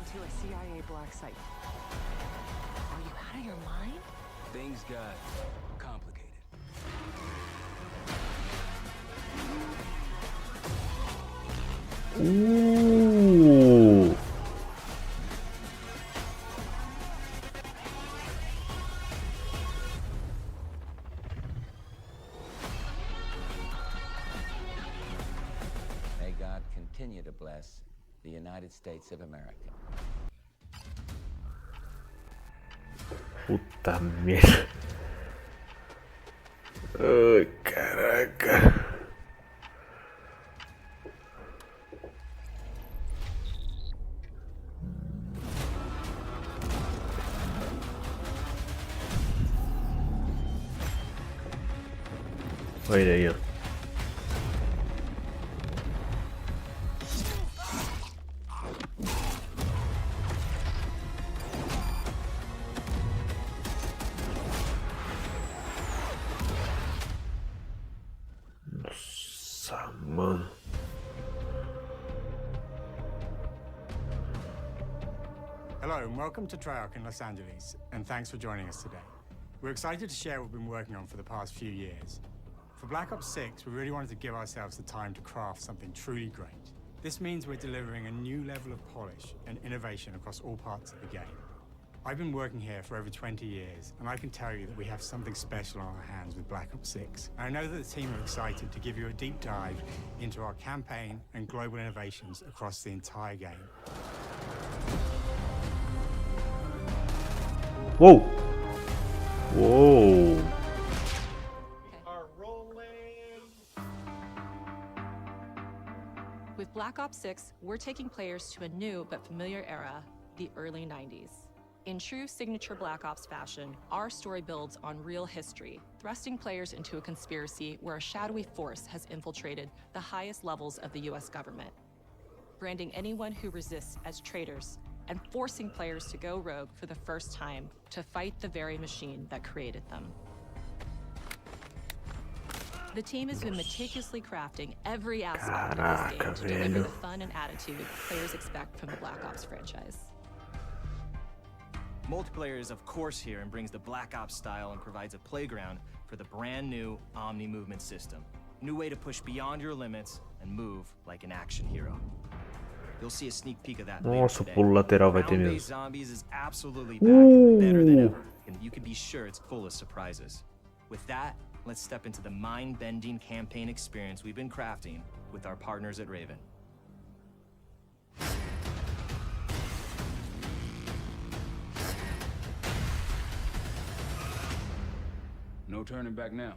into a CIA black site. Are you out of your mind? Things got complicated. Ooh. May God continue to bless the United States of America. Puta merda. Ai, caraca. Olha aí, ó. Nossa, mano. Hello and welcome to Treyarch in Los Angeles, and thanks for joining us today. We're excited to share what we've been working on for the past few years. For Black Ops 6, we really wanted to give ourselves the time to craft something truly great. This means we're delivering a new level of polish and innovation across all parts of the game. I've been working here for over 20 years, and I can tell you that we have something special on our hands with Black Ops 6. And I know that the team are excited to give you a deep dive into our campaign and global innovations across the entire game. Whoa! Whoa! With Black Ops 6, we're taking players to a new but familiar era, the early 90s. In true signature Black Ops fashion, our story builds on real history, thrusting players into a conspiracy where a shadowy force has infiltrated the highest levels of the US government, branding anyone who resists as traitors and forcing players to go rogue for the first time to fight the very machine that created them. The team has been meticulously crafting every aspect of this game to deliver the fun and attitude players expect from the Black Ops franchise. Multiplayer is of course here and brings the Black Ops style and provides a playground for the brand new Omni movement system. New way to push beyond your limits and move like an action hero. You'll see a sneak peek of that Nossa, later o pulo lateral vai ter Ground-based mesmo. Zombies is absolutely back and better than ever, and you can be sure it's full of surprises. With that, let's step into the mind-bending campaign experience we've been crafting with our partners at Raven. No turning back now.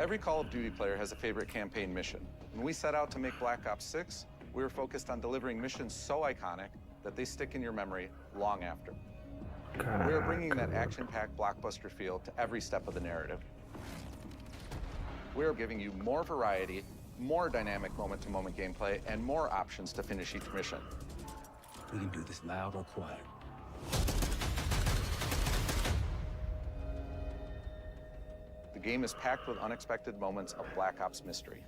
Every Call of Duty player has a favorite campaign mission. When we set out to make Black Ops 6, we were focused on delivering missions so iconic that they stick in your memory long after. We are bringing that action-packed blockbuster feel to every step of the narrative. We are giving you more variety, more dynamic moment-to-moment gameplay, and more options to finish each mission. We can do this loud or quiet. The game is packed with unexpected moments of Black Ops mystery.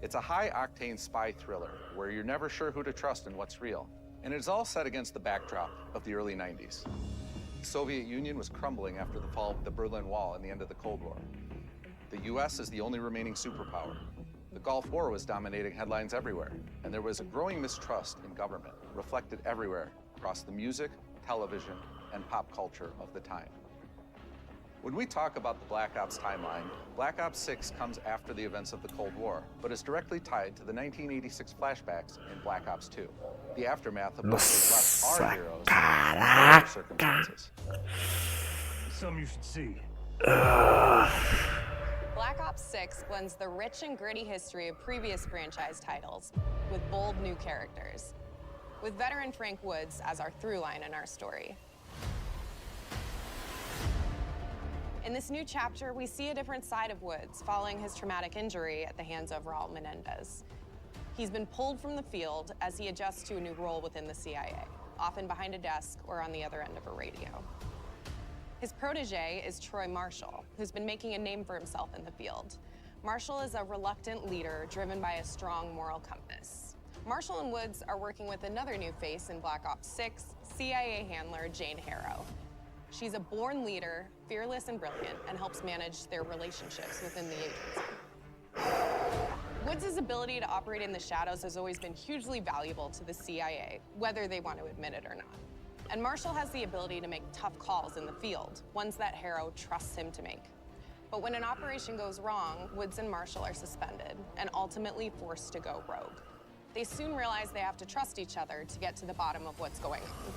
It's a high-octane spy thriller where you're never sure who to trust and what's real. And it's all set against the backdrop of the early 90s. The Soviet Union was crumbling after the fall of the Berlin Wall and the end of the Cold War. The US is the only remaining superpower. The Gulf War was dominating headlines everywhere, and there was a growing mistrust in government, reflected everywhere across the music, television, and pop culture of the time. When we talk about the Black Ops timeline, Black Ops 6 comes after the events of the Cold War, but is directly tied to the 1986 flashbacks in Black Ops 2, the aftermath of what left our heroes in dire circumstances. Something you should see. Black Ops 6 blends the rich and gritty history of previous franchise titles with bold new characters, with veteran Frank Woods as our through line in our story. In this new chapter, we see a different side of Woods following his traumatic injury at the hands of Raul Menendez. He's been pulled from the field as he adjusts to a new role within the CIA, often behind a desk or on the other end of a radio. His protege is Troy Marshall, who's been making a name for himself in the field, Marshall is a reluctant leader driven by a strong moral compass. Marshall and Woods are working with another new face in Black Ops 6, CIA handler Jane Harrow. She's a born leader, fearless and brilliant, and helps manage their relationships within the agency. Woods' ability to operate in the shadows has always been hugely valuable to the CIA, whether they want to admit it or not. And Marshall has the ability to make tough calls in the field, ones that Harrow trusts him to make. But when an operation goes wrong, Woods and Marshall are suspended and ultimately forced to go rogue. They soon realize they have to trust each other to get to the bottom of what's going on.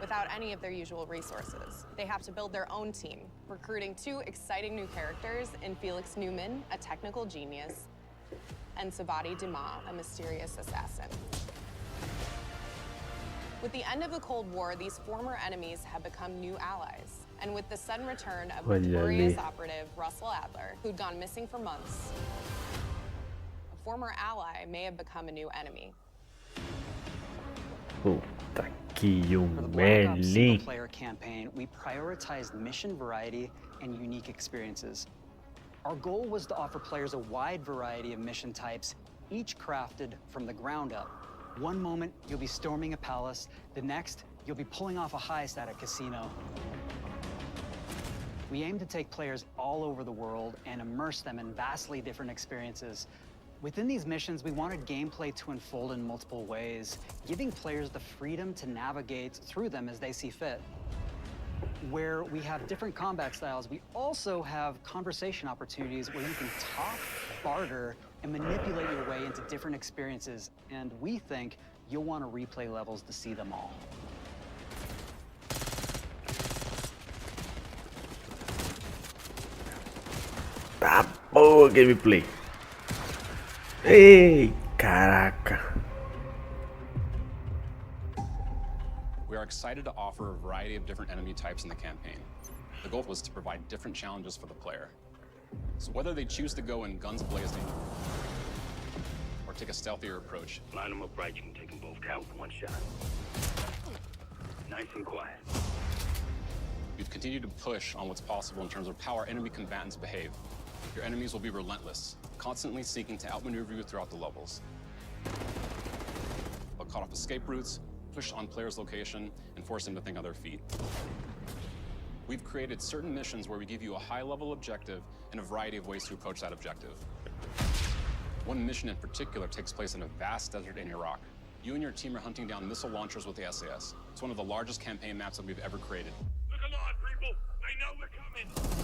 Without any of their usual resources, they have to build their own team, recruiting two exciting new characters in Felix Newman, a technical genius, and Savati Dumas, a mysterious assassin. With the end of the Cold War, these former enemies have become new allies. And with the sudden return of notorious operative Russell Adler, who'd gone missing for months, a former ally may have become a new enemy. Puta que For the Black Ops Merlin. single-player campaign, we prioritized mission variety and unique experiences. Our goal was to offer players a wide variety of mission types, each crafted from the ground up. One moment, you'll be storming a palace. The next, you'll be pulling off a heist at a casino. We aim to take players all over the world and immerse them in vastly different experiences. Within these missions, we wanted gameplay to unfold in multiple ways, giving players the freedom to navigate through them as they see fit. Where we have different combat styles, we also have conversation opportunities where you can talk, barter, and manipulate your way into different experiences. And we think you'll want to replay levels to see them all. Tá boa gameplay. Ei, caraca. We are excited to offer a variety of different enemy types in the campaign. The goal was to provide different challenges for the player. So whether they choose to go in guns blazing or take a stealthier approach, Line them up right, you can take them both down with one shot. Nice and quiet. we've continued to push on what's possible in terms of how our enemy combatants behave. Your enemies will be relentless, constantly seeking to outmaneuver you throughout the levels. They'll cut off escape routes, push on players' location, and force them to think on their feet. We've created certain missions where we give you a high-level objective and a variety of ways to approach that objective. One mission in particular takes place in a vast desert in Iraq. You and your team are hunting down missile launchers with the SAS. It's one of the largest campaign maps that we've ever created. Look alive, people! They know we're coming!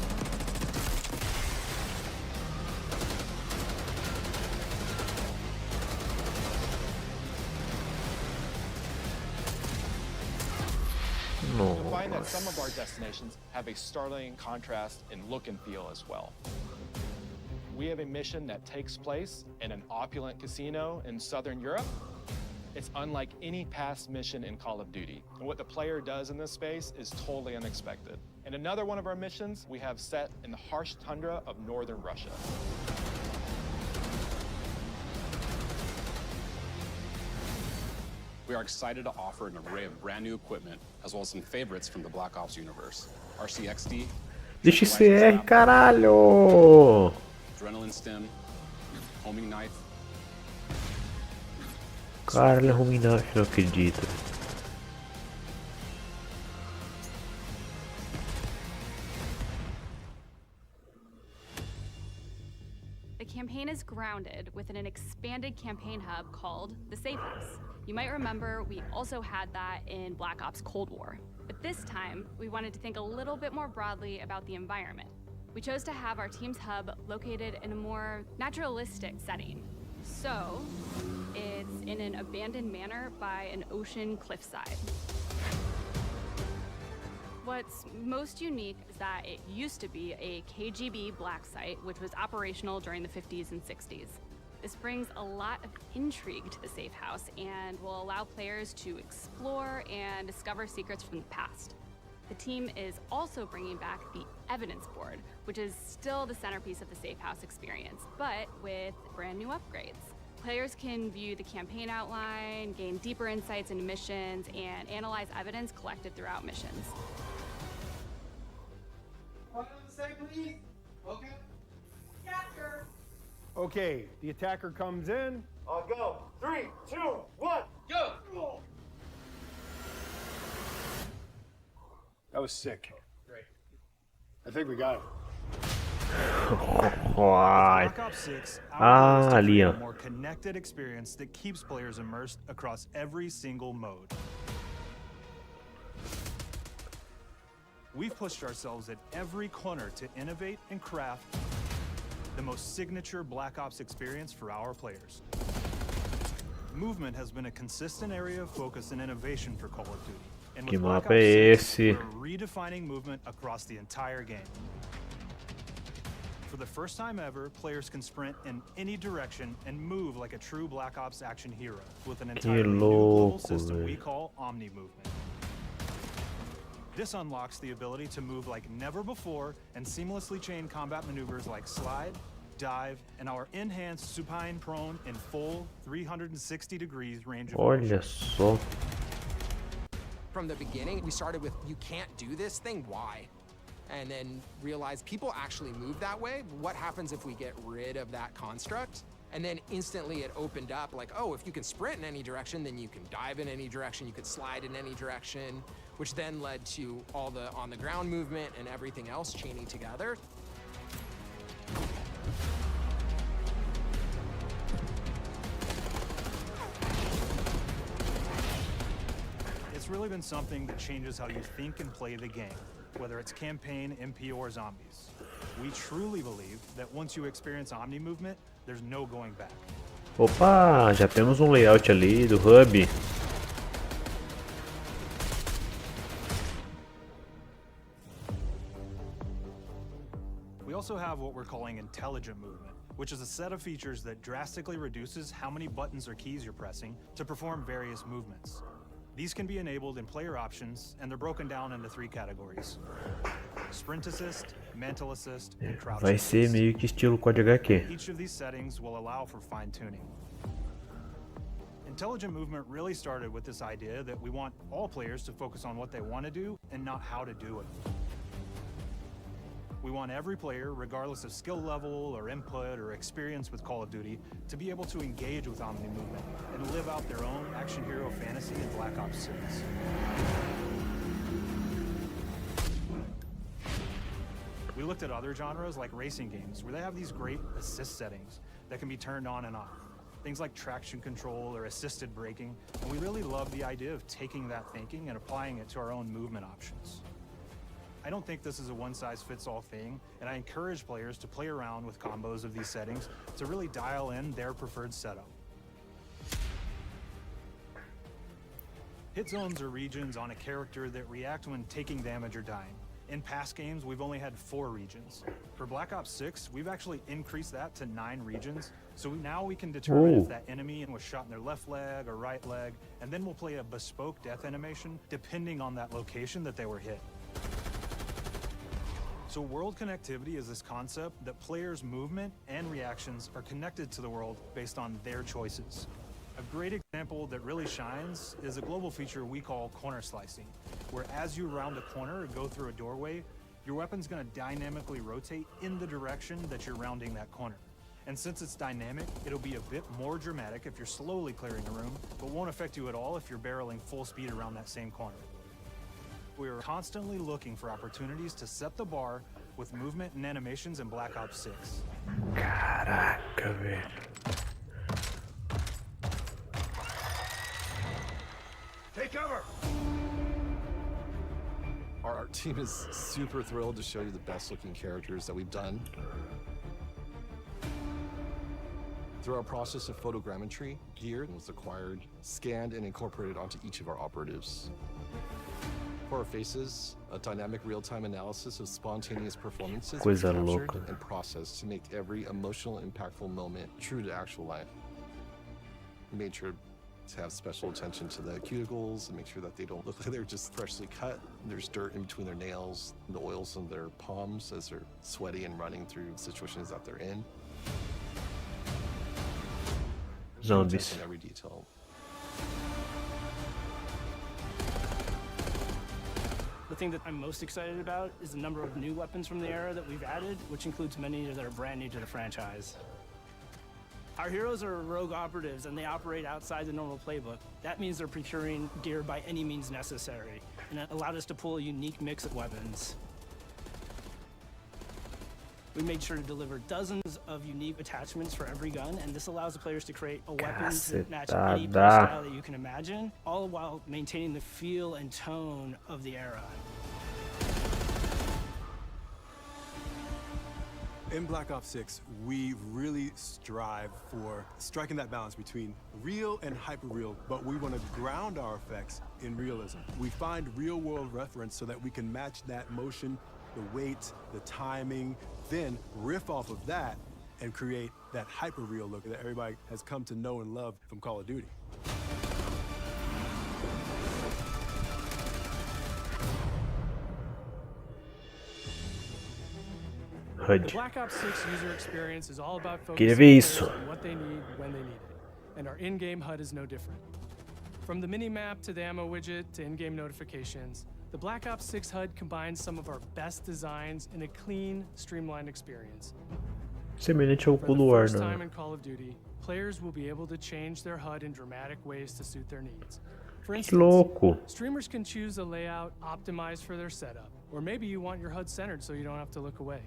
No. You'll find that some of our destinations have a startling contrast in look and feel as well. We have a mission that takes place in an opulent casino in Southern Europe. It's unlike any past mission in Call of Duty. And what the player does in this space is totally unexpected. And another one of our missions we have set in the harsh tundra of northern Russia. We are excited to offer an array of brand new equipment, as well as some favorites from the Black Ops universe. RCXD, DXCR, caralho! Adrenaline Stim, Homing Knife. Caralho, Homing Knife, não acredito. The campaign is grounded within an expanded campaign hub called the Safe House. You might remember we also had that in Black Ops Cold War. But this time, we wanted to think a little bit more broadly about the environment. We chose to have our team's hub located in a more naturalistic setting. So, it's in an abandoned manor by an ocean cliffside. What's most unique is that it used to be a KGB black site, which was operational during the 50s and 60s. This brings a lot of intrigue to the Safe House and will allow players to explore and discover secrets from the past. The team is also bringing back the evidence board, which is still the centerpiece of the Safe House experience, but with brand new upgrades. Players can view the campaign outline, gain deeper insights into missions, and analyze evidence collected throughout missions. Say please. Okay. Okay, the attacker comes in. I'll go. 3, 2, 1, go! That was sick. Great. I think we got it. Uai. Black Ops 6, Ah, our goal is to ali, create ó. a more connected experience that keeps players immersed across every single mode. We've pushed ourselves at every corner to innovate and craft the most signature Black Ops experience for our players. Movement has been a consistent area of focus and innovation for Call of Duty. And Que with Black mapa Ops é 6, esse? we're redefining movement across the entire game. For the first time ever, players can sprint in any direction and move like a true Black Ops action hero with an entirely new global louco, system we velho. call Omni Movement. This unlocks the ability to move like never before and seamlessly chain combat maneuvers like slide, dive, and our enhanced supine prone in full 360 degrees range of motion. Olha só. From the beginning, we started with, you can't do this thing, why? And then realized people actually move that way. What happens if we get rid of that construct? And then instantly it opened up like, oh, if you can sprint in any direction, then you can dive in any direction, you could slide in any direction, which then led to all the on-the-ground movement and everything else chaining together. It's really been something that changes how you think and play the game, whether it's campaign, MP, or zombies. We truly believe that once you experience Omni Movement, there's no going back. Opa, já temos um layout ali do hub. We also have what we're calling intelligent movement, which is a set of features that drastically reduces how many buttons or keys you're pressing to perform various movements. These can be enabled in player options, and they're broken down into 3 categories: sprint assist, mental assist, and crouch Vai assist. ser meio que estilo código HQ. Each of these settings will allow for fine-tuning. Intelligent movement really started with this idea that we want all players to focus on what they want to do and not how to do it. We want every player, regardless of skill level or input or experience with Call of Duty, to be able to engage with Omni Movement and live out their own action hero fantasy in Black Ops 6. We looked at other genres like racing games, where they have these great assist settings that can be turned on and off. Things like traction control or assisted braking, and we really love the idea of taking that thinking and applying it to our own movement options. I don't think this is a one-size-fits-all thing, and I encourage players to play around with combos of these settings to really dial in their preferred setup. Hit zones are regions on a character that react when taking damage or dying. In past games, we've only had 4 regions. For Black Ops 6, we've actually increased that to 9 regions, so now we can determine Ooh. if that enemy was shot in their left leg or right leg, and then we'll play a bespoke death animation depending on that location that they were hit. So world connectivity is this concept that players' movement and reactions are connected to the world based on their choices. A great example that really shines is a global feature we call corner slicing, where as you round a corner or go through a doorway, your weapon's going to dynamically rotate in the direction that you're rounding that corner. And since it's dynamic, it'll be a bit more dramatic if you're slowly clearing a room, but won't affect you at all if you're barreling full speed around that same corner. We are constantly looking for opportunities to set the bar with movement and animations in Black Ops 6. Caraca, velho. Take cover! Our team is super thrilled to show you the best looking characters that we've done. Through our process of photogrammetry, gear was acquired, scanned, and incorporated onto each of our operatives. For our faces, a dynamic real-time analysis of spontaneous performances was Coisa captured louca. and processed to make every emotional, impactful moment true to actual life. We made sure to have special attention to the cuticles and make sure that they don't look like they're just freshly cut. There's dirt in between their nails, the oils on their palms as they're sweaty and running through situations that they're in. Zombies. In every detail. The thing that I'm most excited about is the number of new weapons from the era that we've added, which includes many that are brand new to the franchise. Our heroes are rogue operatives, and they operate outside the normal playbook. That means they're procuring gear by any means necessary, and it allowed us to pull a unique mix of weapons. We made sure to deliver dozens of unique attachments for every gun, and this allows the players to create a weapon that match any playstyle that you can imagine, all while maintaining the feel and tone of the era. In Black Ops 6, we really strive for striking that balance between real and hyper-real, but we want to ground our effects in realism. We find real-world reference so that we can match that motion, the weight, the timing, then riff off of that and create that hyper-real look that everybody has come to know and love from Call of Duty. The Black Ops 6 user experience is all about Queria focusing ver on isso. what they need when they need it, and our in-game HUD is no different. From the mini-map to the ammo widget to in-game notifications, the Black Ops 6 HUD combines some of our best designs in a clean, streamlined experience. Semelhante ao For Cold the War, first não. time in Call of Duty, players will be able to change their HUD in dramatic ways to suit their needs. For instance, Louco. streamers can choose a layout optimized for their setup, or maybe you want your HUD centered so you don't have to look away.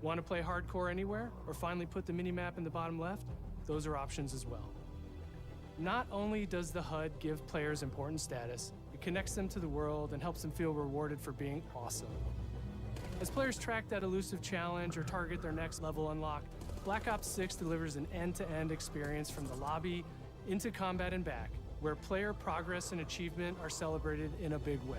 Want to play hardcore anywhere, or finally put the mini-map in the bottom left? Those are options as well. Not only does the HUD give players important status, it connects them to the world and helps them feel rewarded for being awesome. As players track that elusive challenge or target their next level unlock, Black Ops 6 delivers an end-to-end experience from the lobby into combat and back, where player progress and achievement are celebrated in a big way.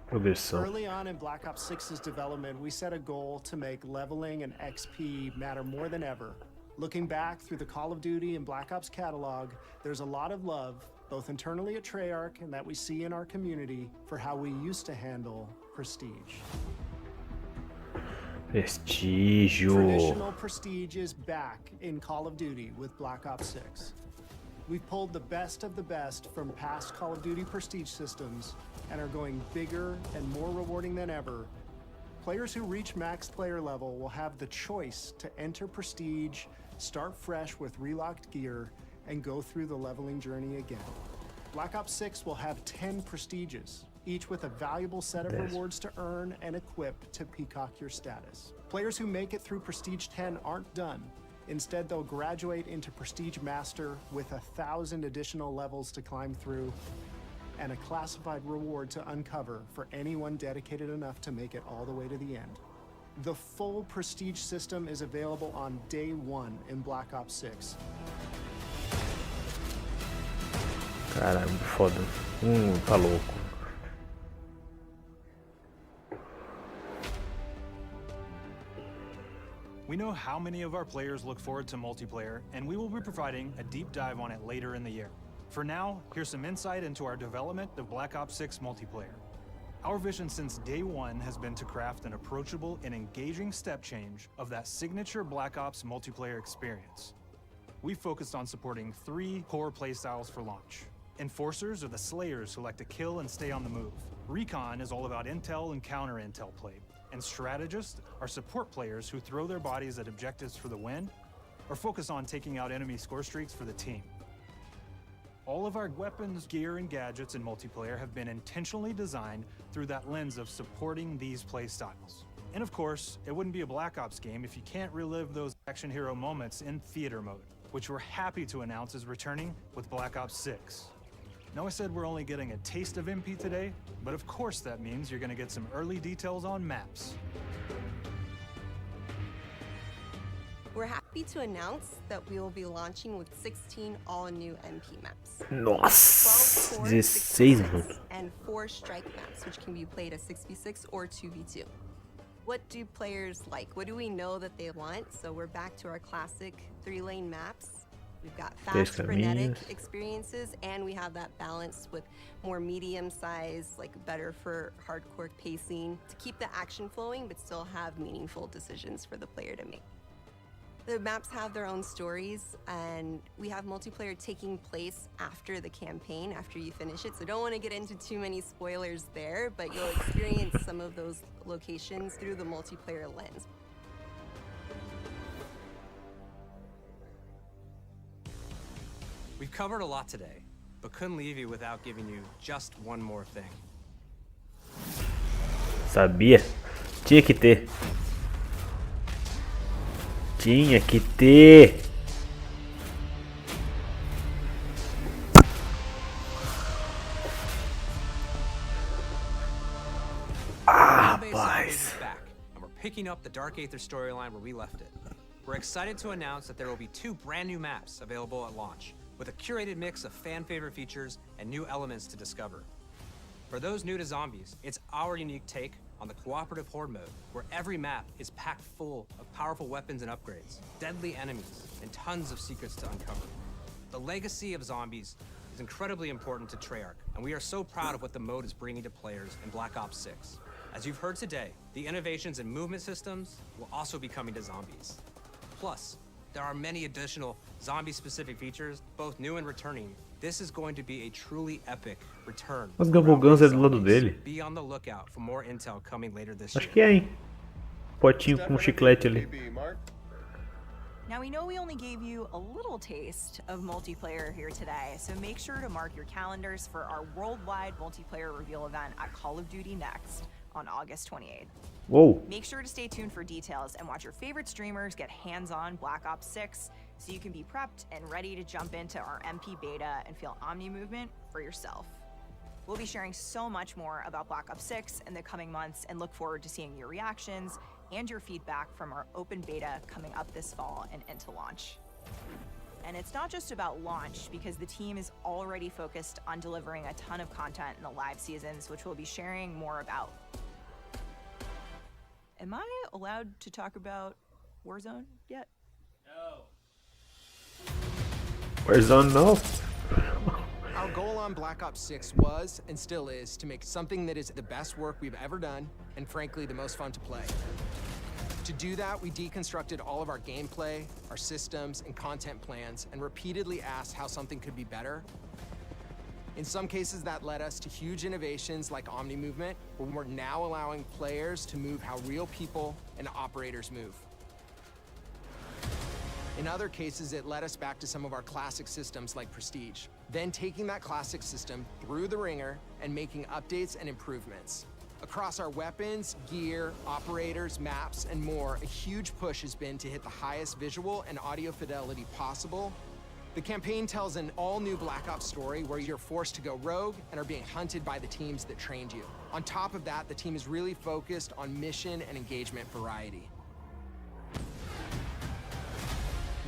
Progressão. Early on in Black Ops 6's development, we set a goal to make leveling and XP matter more than ever. Looking back through the Call of Duty and Black Ops catalog, there's a lot of love, both internally at Treyarch and that we see in our community, for how we used to handle prestige. Prestígio. Traditional prestige is back in Call of Duty with Black Ops 6. We've pulled the best of the best from past Call of Duty prestige systems and are going bigger and more rewarding than ever. Players who reach max player level will have the choice to enter prestige, start fresh with relocked gear, and go through the leveling journey again. Black Ops 6 will have 10 prestiges, each with a valuable set of rewards to earn and equip to peacock your status. Players who make it through Prestige 10 aren't done. Instead, they'll graduate into Prestige Master with 1,000 additional levels to climb through and a classified reward to uncover for anyone dedicated enough to make it all the way to the end. The full Prestige system is available on day one in Black Ops 6. Caramba, foda. Tá louco. We know how many of our players look forward to multiplayer, and we will be providing a deep dive on it later in the year. For now, here's some insight into our development of Black Ops 6 multiplayer. Our vision since day one has been to craft an approachable and engaging step change of that signature Black Ops multiplayer experience. We focused on supporting 3 core playstyles for launch. Enforcers are the slayers who like to kill and stay on the move. Recon is all about intel and counter-intel play. And strategists are support players who throw their bodies at objectives for the win or focus on taking out enemy score streaks for the team. All of our weapons, gear, and gadgets in multiplayer have been intentionally designed through that lens of supporting these play styles. And of course, it wouldn't be a Black Ops game if you can't relive those action hero moments in theater mode, which we're happy to announce is returning with Black Ops 6. Now I said we're only getting a taste of MP today, but of course that means you're gonna get some early details on maps. We're happy to announce that we will be launching with 16 all-new MP maps. Nossa, 12 core 16, 6v6 mano. and 4 strike maps, which can be played as 6v6 or 2v2. What do players like? What do we know that they want? So we're back to our classic 3-lane maps. We've got fast, frenetic experiences, and we have that balance with more medium-sized, like better for hardcore pacing to keep the action flowing, but still have meaningful decisions for the player to make. The maps have their own stories, and we have multiplayer taking place after the campaign, after you finish it. So don't want to get into too many spoilers there, but you'll experience some of those locations through the multiplayer lens. We've covered a lot today, but couldn't leave you without giving you just one more thing. Sabia. Tinha que ter. Tinha que ter. Rapaz. And we're picking up the Dark Aether storyline where we left it. We're excited to announce that there will be 2 brand new maps available at launch, with a curated mix of fan favorite features and new elements to discover. For those new to zombies, it's our unique take on the cooperative horde mode, where every map is packed full of powerful weapons and upgrades, deadly enemies, and tons of secrets to uncover. The legacy of zombies is incredibly important to Treyarch, and we are so proud of what the mode is bringing to players in Black Ops 6. As you've heard today, the innovations in movement systems will also be coming to zombies. Plus, there are many additional zombie-specific features, both new and returning. This is going to be a truly epic return. Mas o Gaboganza é do lado dele. Be on the lookout for more intel coming later this Acho year. que é, hein? Potinho com chiclete ali. Now we know we only gave you a little taste of multiplayer here today, so make sure to mark your calendars for our worldwide multiplayer reveal event at Call of Duty Next on August 28th. Whoa. Make sure to stay tuned for details and watch your favorite streamers get hands-on Black Ops 6 so you can be prepped and ready to jump into our MP beta and feel Omni movement for yourself. We'll be sharing so much more about Black Ops 6 in the coming months and look forward to seeing your reactions and your feedback from our open beta coming up this fall and into launch. And it's not just about launch, because the team is already focused on delivering a ton of content in the live seasons, which we'll be sharing more about. Am I allowed to talk about Warzone yet? No. Warzone, no. Our goal on Black Ops 6 was, and still is, to make something that is the best work we've ever done, and frankly, the most fun to play. To do that, we deconstructed all of our gameplay, our systems, and content plans, and repeatedly asked how something could be better. In some cases, that led us to huge innovations like Omni movement, where we're now allowing players to move how real people and operators move. In other cases, it led us back to some of our classic systems like Prestige, then taking that classic system through the ringer and making updates and improvements. Across our weapons, gear, operators, maps, and more, a huge push has been to hit the highest visual and audio fidelity possible. The campaign tells an all-new Black Ops story where you're forced to go rogue and are being hunted by the teams that trained you. On top of that, the team is really focused on mission and engagement variety.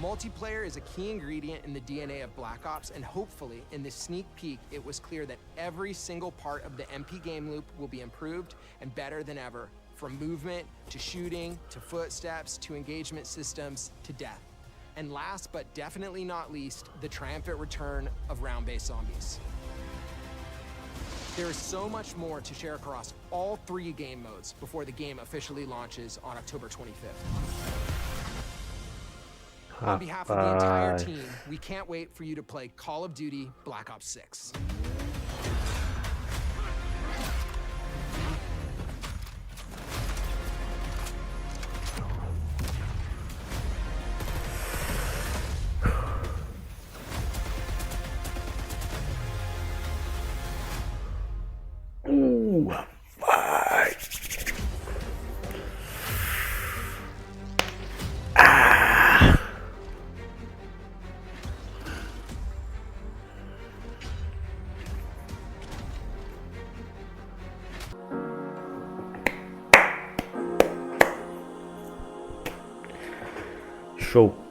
Multiplayer is a key ingredient in the DNA of Black Ops, and hopefully, in this sneak peek, it was clear that every single part of the MP game loop will be improved and better than ever, from movement, to shooting, to footsteps, to engagement systems, to death. And last but definitely not least, the triumphant return of round-based zombies. There is so much more to share across all 3 game modes before the game officially launches on October 25th. On behalf of the entire team, we can't wait for you to play Call of Duty Black Ops 6. Show.